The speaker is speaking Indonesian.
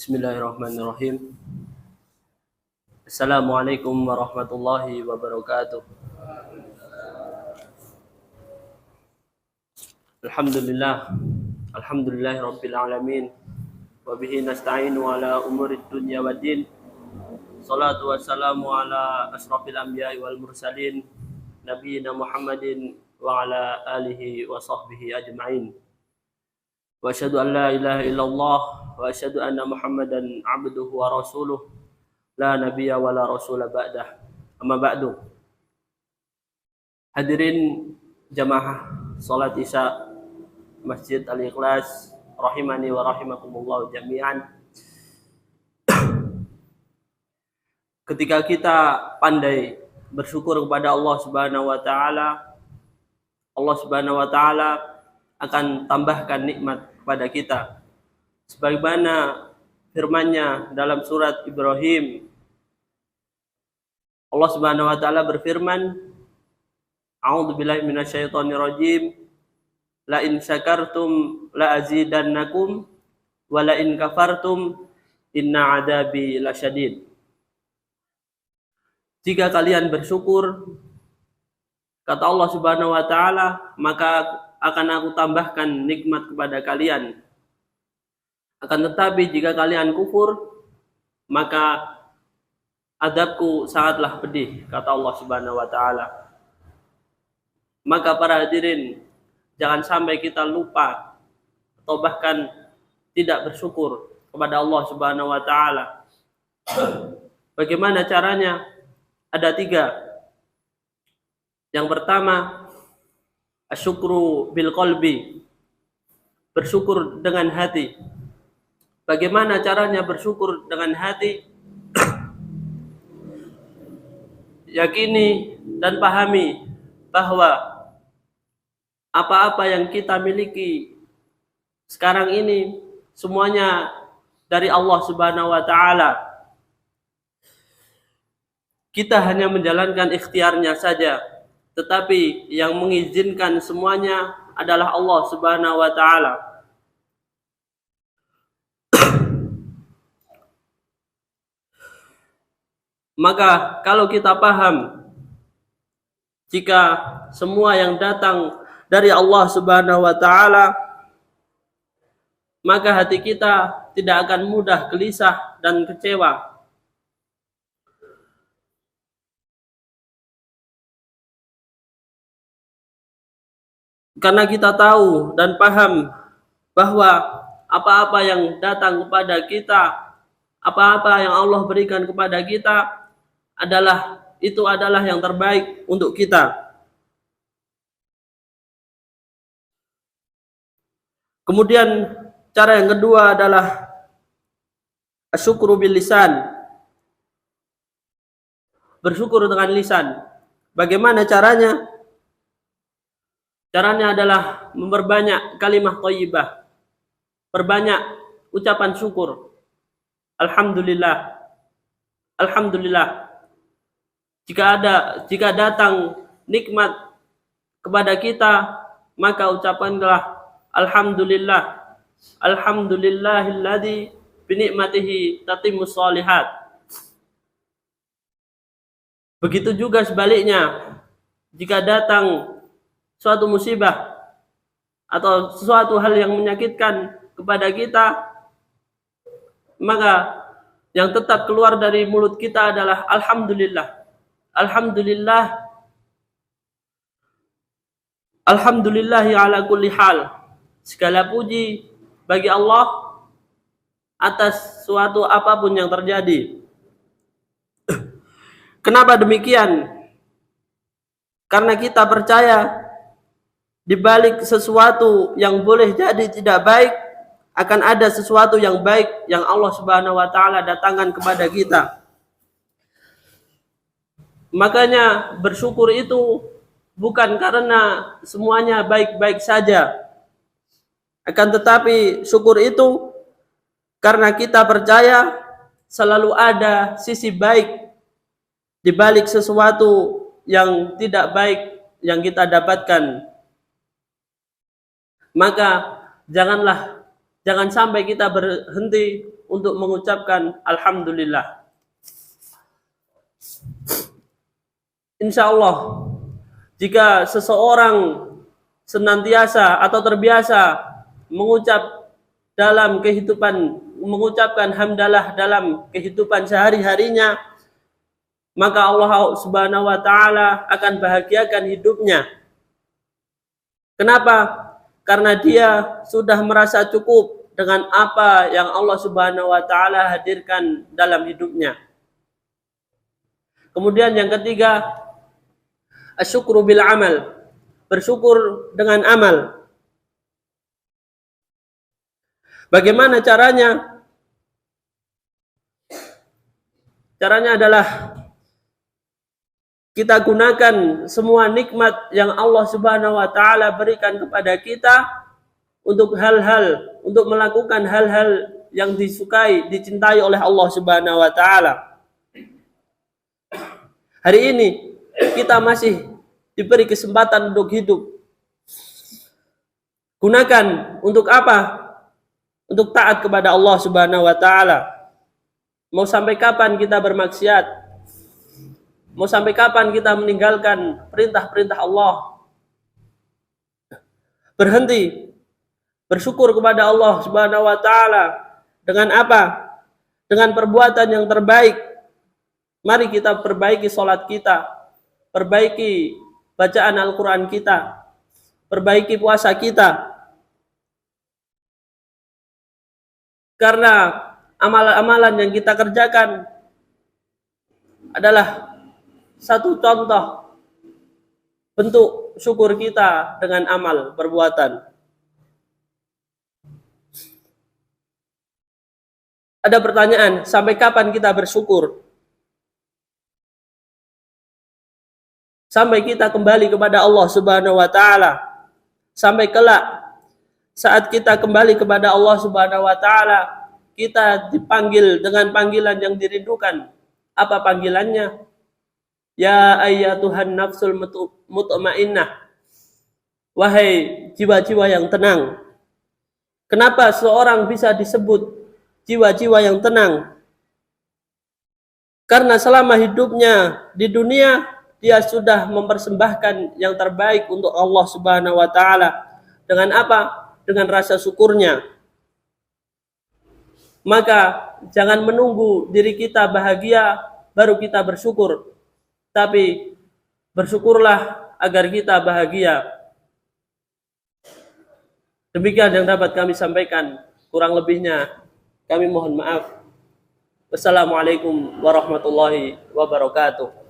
Bismillahirrahmanirrahim. Assalamualaikum warahmatullahi wabarakatuh. Alhamdulillahi rabbil alamin. Wa bihi nasta'inu ala umurid dunya waddin. Salatu wassalamu ala asrafil anbiya'i wal mursalin nabiyina Muhammadin wa ala alihi wa sahbihi ajma'in. Wa asyhadu an la ilaha illallah wa asyhadu anna Muhammadan abduhu wa rasuluh la nabiyya wa la rasula ba'dah. Amma ba'du. Hadirin jamaah salat Isya Masjid Al-Ikhlas rahimani wa rahimakumullah jami'an. Ketika kita pandai bersyukur kepada Allah Subhanahu wa taala, Allah Subhanahu wa taala akan tambahkan nikmat kepada kita. Sebagaimana firman-Nya dalam surat Ibrahim, Allah Subhanahu wa taala berfirman, A'udzubillahi minasyaitonir rajim, la in syakartum la azidannakum wa la in kafartum inna adzabi lasyadid. Jika kalian bersyukur, kata Allah Subhanahu wa taala, maka akan aku tambahkan nikmat kepada kalian. Akan tetapi jika kalian kufur, maka azabku sangatlah pedih, kata Allah Subhanahu wa taala. Maka para hadirin, jangan sampai kita lupa atau bahkan tidak bersyukur kepada Allah Subhanahu wa taala. Bagaimana caranya? Ada 3. Yang pertama, asyukru bil qalbi, bersyukur dengan hati. Bagaimana caranya bersyukur dengan hati? Yakini dan pahami bahwa apa-apa yang kita miliki sekarang ini semuanya dari Allah Subhanahu wa taala. Kita hanya menjalankan ikhtiarnya saja, tetapi yang mengizinkan semuanya adalah Allah Subhanahu wa taala. Maka kalau kita paham jika semua yang datang dari Allah Subhanahu wa taala, maka hati kita tidak akan mudah gelisah dan kecewa. Karena kita tahu dan paham bahwa apa-apa yang datang kepada kita, apa-apa yang Allah berikan kepada kita adalah yang terbaik untuk kita. Kemudian cara yang kedua adalah asyukru bil lisan, bersyukur dengan lisan. Bagaimana caranya? Caranya adalah memperbanyak kalimah thayyibah, perbanyak ucapan syukur. Alhamdulillah, alhamdulillah. Jika datang nikmat kepada kita, maka ucapkanlah alhamdulillah, alhamdulillahilladzi bi ni'matihi tatimmus shalihat. Begitu juga sebaliknya, jika datang suatu musibah atau sesuatu hal yang menyakitkan kepada kita, maka yang tetap keluar dari mulut kita adalah alhamdulillah. Alhamdulillah. Alhamdulillahi ala kulli hal. Segala puji bagi Allah atas suatu apapun yang terjadi. Kenapa demikian? Karena kita percaya di balik sesuatu yang boleh jadi tidak baik, akan ada sesuatu yang baik yang Allah Subhanahu wa taala datangkan kepada kita. Makanya bersyukur itu bukan karena semuanya baik-baik saja. Akan tetapi syukur itu karena kita percaya selalu ada sisi baik di balik sesuatu yang tidak baik yang kita dapatkan. Maka jangan sampai kita berhenti untuk mengucapkan alhamdulillah. Insya Allah, jika seseorang senantiasa atau terbiasa mengucapkan hamdalah dalam kehidupan sehari-harinya, maka Allah Subhanahu wa taala akan bahagiakan hidupnya. Kenapa? Karena dia sudah merasa cukup dengan apa yang Allah Subhanahu wa taala hadirkan dalam hidupnya. Kemudian yang ketiga, asyukru bil amal, bersyukur dengan amal. Bagaimana caranya? Caranya adalah kita gunakan semua nikmat yang Allah Subhanahu wa taala berikan kepada kita untuk melakukan hal-hal yang disukai, dicintai oleh Allah Subhanahu wa taala. Hari ini kita masih diberi kesempatan untuk hidup. Gunakan untuk apa? Untuk taat kepada Allah Subhanahu wa taala. Mau sampai kapan kita bermaksiat? Mau sampai kapan kita meninggalkan perintah-perintah Allah? Berhenti bersyukur kepada Allah Subhanahu wa taala dengan apa? Dengan perbuatan yang terbaik. Mari kita perbaiki salat kita, perbaiki bacaan Al-Qur'an kita, perbaiki puasa kita. Karena amalan-amalan yang kita kerjakan adalah satu contoh bentuk syukur kita dengan amal perbuatan. Ada pertanyaan, sampai kapan kita bersyukur? Sampai kita kembali kepada Allah Subhanahu wa taala. Sampai kelak saat kita kembali kepada Allah Subhanahu wa taala, kita dipanggil dengan panggilan yang dirindukan. Apa panggilannya? Ya ayyatuhan nafsul mutmainnah. Wahai jiwa-jiwa yang tenang. Kenapa seorang bisa disebut jiwa-jiwa yang tenang? Karena selama hidupnya di dunia dia sudah mempersembahkan yang terbaik untuk Allah Subhanahu wa taala. Dengan apa? Dengan rasa syukurnya. Maka jangan menunggu diri kita bahagia baru kita bersyukur. Tapi bersyukurlah agar kita bahagia. Demikian yang dapat kami sampaikan. Kurang lebihnya kami mohon maaf. Wassalamualaikum warahmatullahi wabarakatuh.